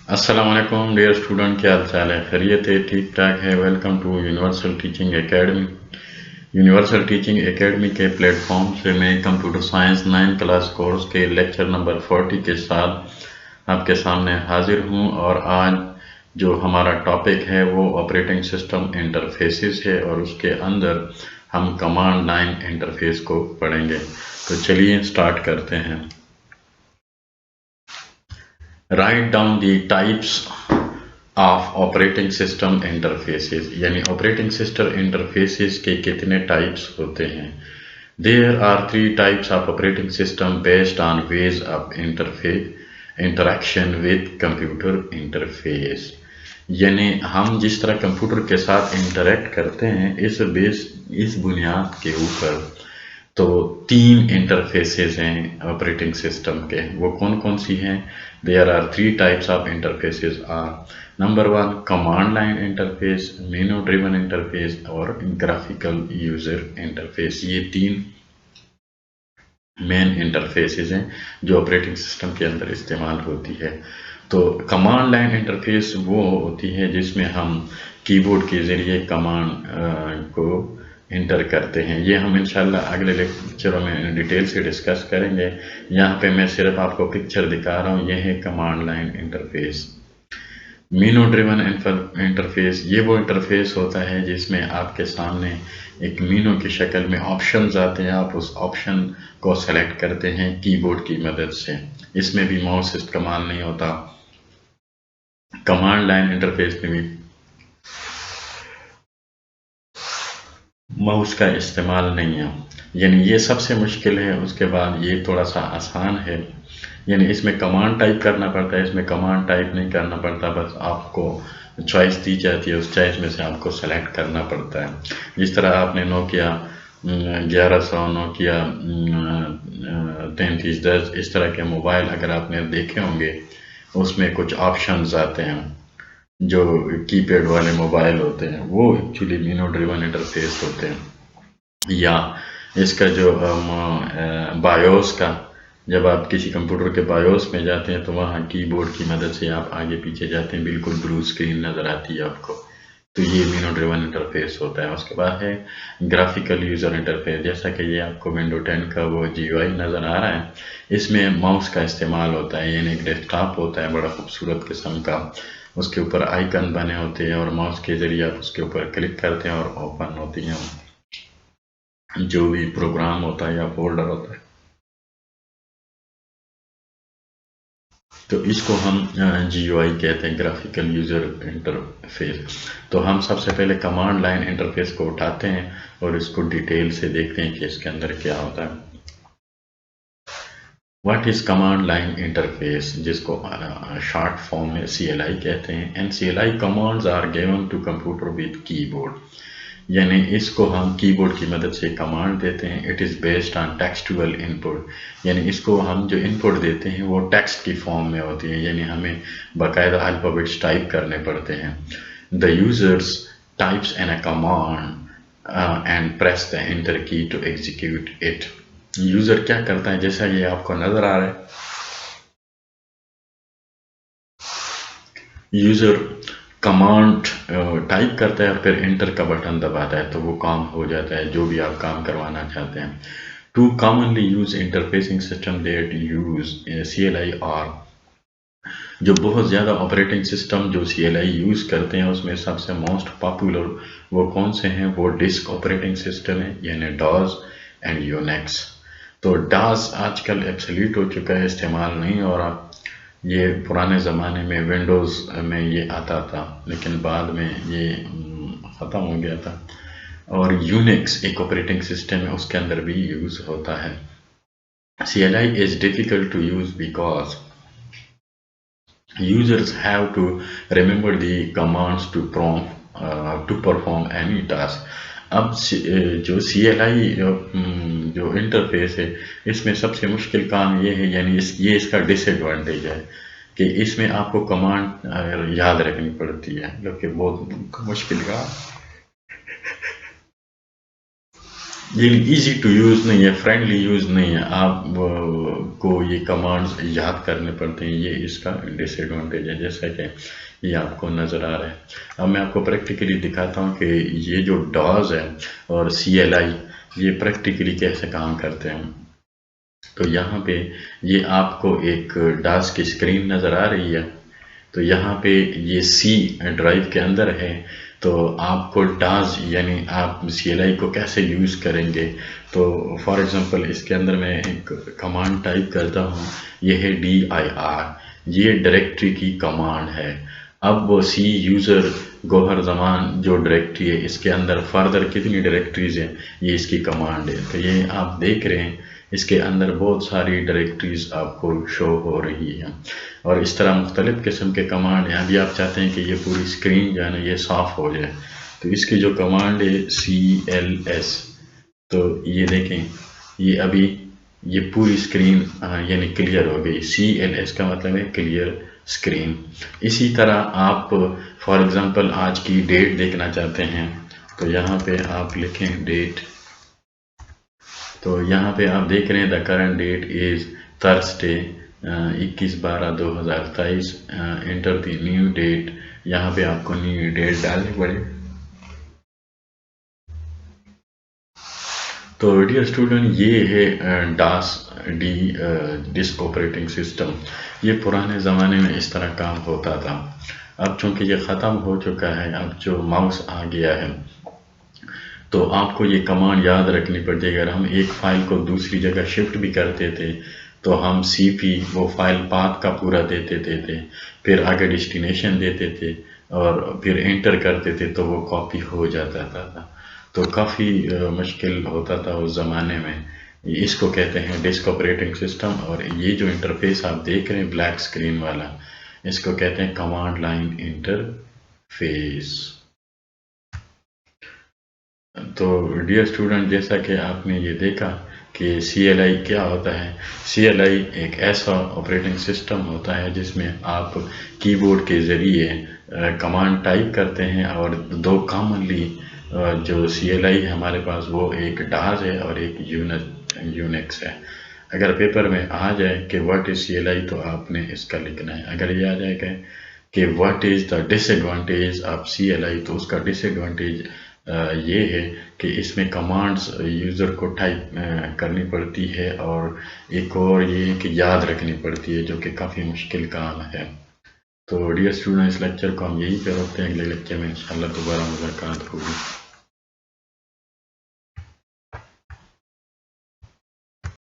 السلام علیکم dear student, کیا حال چال ہے؟ خیریت ہے؟ ٹھیک ٹھاک ہے؟ Welcome to universal teaching academy. Universal teaching academy کے پلیٹ فارم سے میں کمپیوٹر سائنس 9 کلاس کورس کے لیکچر نمبر 40 کے ساتھ آپ کے سامنے حاضر ہوں، اور آج جو ہمارا ٹاپک ہے وہ آپریٹنگ سسٹم انٹرفیسز ہے، اور اس کے اندر ہم کمانڈ لائن انٹرفیس کو پڑھیں گے۔ تو چلیے سٹارٹ کرتے ہیں۔ Write down the types of operating system interfaces, یعنی آپریٹنگ سسٹم انٹرفیسز کے کتنے ٹائپس ہوتے ہیں۔ There are 3 types of operating system based on ways of interaction with computer interface, یعنی ہم جس طرح کمپیوٹر کے ساتھ انٹریکٹ کرتے ہیں اس بنیاد کے اوپر تو 3 انٹرفیسز ہیں آپریٹنگ سسٹم کے۔ وہ کون کون سی ہیں؟ There are 3 types of interfaces are: number 1 command line interface, menu driven interface اور graphical user interface۔ یہ 3 مین انٹرفیسز ہیں جو آپریٹنگ سسٹم کے اندر استعمال ہوتی ہے۔ تو کمانڈ لائن انٹرفیس وہ ہوتی ہے جس میں ہم کی بورڈ کے ذریعے کمانڈ کو انٹر کرتے ہیں۔ یہ ہم انشاءاللہ اگلے لیکچروں میں ڈیٹیل سے ڈسکس کریں گے۔ یہاں پہ میں صرف آپ کو پکچر دکھا رہا ہوں، یہ ہے کمانڈ لائن انٹرفیس۔ مینو ڈریون انٹرفیس، یہ وہ انٹرفیس ہوتا ہے جس میں آپ کے سامنے ایک مینو کی شکل میں آپشنز آتے ہیں، آپ اس آپشن کو سلیکٹ کرتے ہیں کی بورڈ کی مدد سے۔ اس میں بھی ماؤس استعمال نہیں ہوتا۔ کمانڈ لائن انٹرفیس میں بھی ماؤس کا استعمال نہیں ہے، یعنی یہ سب سے مشکل ہے۔ اس کے بعد یہ تھوڑا سا آسان ہے، یعنی اس میں کمانڈ ٹائپ کرنا پڑتا ہے، اس میں کمانڈ ٹائپ نہیں کرنا پڑتا، بس آپ کو چوائس دی جاتی ہے، اس چوائس میں سے آپ کو سلیکٹ کرنا پڑتا ہے۔ جس طرح آپ نے نوکیا 1100، نوکیا 3310 اس طرح کے موبائل اگر آپ نے دیکھے ہوں گے، اس میں کچھ آپشنز آتے ہیں جو کی پیڈ والے موبائل ہوتے ہیں، وہ ایکچولی مینو ڈریون انٹرفیس ہوتے ہیں۔ یا اس کا جو بایوس کا، جب آپ کسی کمپیوٹر کے بایوس میں جاتے ہیں تو وہاں کی بورڈ کی مدد سے آپ آگے پیچھے جاتے ہیں، بالکل بلو اسکرین نظر آتی ہے آپ کو، تو یہ مینو ڈریون انٹرفیس ہوتا ہے۔ اس کے بعد ہے گرافیکل یوزر انٹرفیس، جیسا کہ یہ آپ کو ونڈو 10 کا وہ GUI نظر آ رہا ہے، اس میں ماؤس کا استعمال ہوتا ہے، یعنی ایک ڈیسک ٹاپ ہوتا ہے بڑا خوبصورت قسم کا، اس کے اوپر آئیکن بنے ہوتے ہیں اور ماؤس کے ذریعے آپ اس کے اوپر کلک کرتے ہیں اور اوپن ہوتی ہیں جو بھی پروگرام ہوتا ہے یا فولڈر ہوتا ہے۔ تو اس کو ہم GUI کہتے ہیں، گرافیکل یوزر انٹرفیس۔ تو ہم سب سے پہلے کمانڈ لائن انٹرفیس کو اٹھاتے ہیں اور اس کو ڈیٹیل سے دیکھتے ہیں کہ اس کے اندر کیا ہوتا ہے۔ What is command line interface, جس کو شارٹ فارم میں CLI کہتے ہیں۔ And CLI commands are given to computer with keyboard, یعنی اس کو ہم کی بورڈ کی مدد سے کمانڈ دیتے ہیں۔ اٹ از بیسڈ آن ٹیکسٹول ان پٹ، یعنی اس کو ہم جو ان پٹ دیتے ہیں وہ ٹیکسٹ کی فارم میں ہوتی ہے، یعنی ہمیں باقاعدہ الفابیٹس ٹائپ کرنے پڑتے ہیں۔ The users types in a command and press the enter key to execute it. User کیا کرتا ہے، جیسا یہ آپ کو نظر آ رہا ہے، یوزر کمانڈ ٹائپ کرتا ہے اور پھر انٹر کا بٹن دباتا ہے تو وہ کام ہو جاتا ہے جو بھی آپ کام کروانا چاہتے ہیں۔ Two commonly use interfacing system that use CLI اور جو بہت زیادہ آپریٹنگ سسٹم جو CLI یوز کرتے ہیں اس میں سب سے موسٹ پاپولر وہ کون سے ہیں؟ وہ ڈسک آپریٹنگ سسٹم ہے، یعنی DOS اینڈ یونیکس۔ تو DOS آج کل ایبسلیٹ ہو چکا ہے، استعمال نہیں ہو رہا۔ یہ پرانے زمانے میں ونڈوز میں یہ آتا تھا لیکن بعد میں یہ ختم ہو گیا تھا۔ اور یونیکس ایک آپریٹنگ سسٹم ہے، اس کے اندر بھی یوز ہوتا ہے۔ CLI is difficult to use because users have to remember the commands to perform any task۔ اب جو CLI جو انٹرفیس ہے اس میں سب سے مشکل کام یہ ہے، یعنی یہ اس کا ڈس ایڈوانٹیج ہے کہ اس میں آپ کو کمانڈ یاد رکھنی پڑتی ہے، جو کہ بہت مشکل کام۔ یہ ایزی ٹو یوز نہیں ہے، فرینڈلی یوز نہیں ہے، آپ کو یہ کمانڈز یاد کرنے پڑتے ہیں، یہ اس کا ڈس ایڈوانٹیج ہے، جیسا کہ یہ آپ کو نظر آ رہا ہے۔ اب میں آپ کو پریکٹیکلی دکھاتا ہوں کہ یہ جو ڈاز ہے اور سی ایل آئی یہ پریکٹیکلی کیسے کام کرتے ہیں۔ تو یہاں پہ یہ آپ کو ایک ڈاز کی اسکرین نظر آ رہی ہے، تو یہاں پہ یہ سی ڈرائیو کے اندر ہے، تو آپ کو ڈاز یعنی آپ سی ایل آئی کو کیسے یوز کریں گے۔ تو فار ایگزامپل اس کے اندر میں ایک کمانڈ ٹائپ کرتا ہوں، یہ ہے dir، یہ ڈائریکٹری کی کمانڈ ہے۔ اب وہ سی یوزر گوہر زمان جو ڈائریکٹری ہے اس کے اندر فردر کتنی ڈائریکٹریز ہیں، یہ اس کی کمانڈ ہے۔ تو یہ آپ دیکھ رہے ہیں اس کے اندر بہت ساری ڈائریکٹریز آپ کو شو ہو رہی ہیں، اور اس طرح مختلف قسم کے کمانڈ ہیں۔ ابھی آپ چاہتے ہیں کہ یہ پوری اسکرین جو ہے نا یہ صاف ہو جائے، تو اس کی جو کمانڈ ہے CLS، تو یہ دیکھیں یہ ابھی یہ پوری اسکرین یعنی کلیئر ہو گئی۔ CLS کا مطلب ہے کلیئر اسکرین۔ اسی طرح آپ فار ایگزامپل آج کی ڈیٹ دیکھنا چاہتے ہیں، تو یہاں پہ آپ لکھیں ڈیٹ، تو یہاں پہ آپ دیکھ رہے ہیں the current date is Thursday 21/12/2023، enter the new date, یہاں پہ آپ کو نیو ڈیٹ ڈالنی پڑے۔ تو ڈیئر اسٹوڈنٹ یہ ہے ڈسک آپریٹنگ سسٹم۔ یہ پرانے زمانے میں اس طرح کام ہوتا تھا، اب چونکہ یہ ختم ہو چکا ہے، اب جو ماؤس آ گیا ہے تو آپ کو یہ کمانڈ یاد رکھنی پڑتی ہے۔ اگر ہم ایک فائل کو دوسری جگہ شفٹ بھی کرتے تھے تو ہم CP وہ فائل پاتھ کا پورا دیتے تھے، پھر آگے ڈیسٹینیشن دیتے تھے اور پھر انٹر کرتے تھے تو وہ کاپی ہو جاتا تھا، تو کافی مشکل ہوتا تھا اس زمانے میں۔ اس کو کہتے ہیں ڈسک آپریٹنگ سسٹم، اور یہ جو انٹرفیس آپ دیکھ رہے ہیں بلیک اسکرین والا، اس کو کہتے ہیں کمانڈ لائن انٹرفیس۔ تو ڈیئر اسٹوڈنٹ جیسا کہ آپ نے یہ دیکھا کہ CLI کیا ہوتا ہے۔ CLI ایک ایسا آپریٹنگ سسٹم ہوتا ہے جس میں آپ کی بورڈ کے ذریعے کمانڈ ٹائپ کرتے ہیں، اور دو کامنلی جو CLI ہے ہمارے پاس وہ ایک ڈاز ہے اور ایک یونکس ہے۔ اگر پیپر میں آ جائے کہ واٹ از CLI تو آپ نے اس کا لکھنا ہے۔ اگر یہ آ جائے گا کہ what is the disadvantage of CLI تو اس کا ڈس ایڈوانٹیج یہ ہے کہ اس میں کمانڈز یوزر کو ٹائپ کرنی پڑتی ہے، اور ایک اور یہ کہ یاد رکھنی پڑتی ہے جو کہ کافی مشکل کام ہے۔ تو ڈیئر اسٹوڈنٹ اس لیکچر کو ہم یہیں پہ رکھتے ہیں، اگلے لیکچر میں انشاءاللہ دوبارہ ملاقات ہوگی۔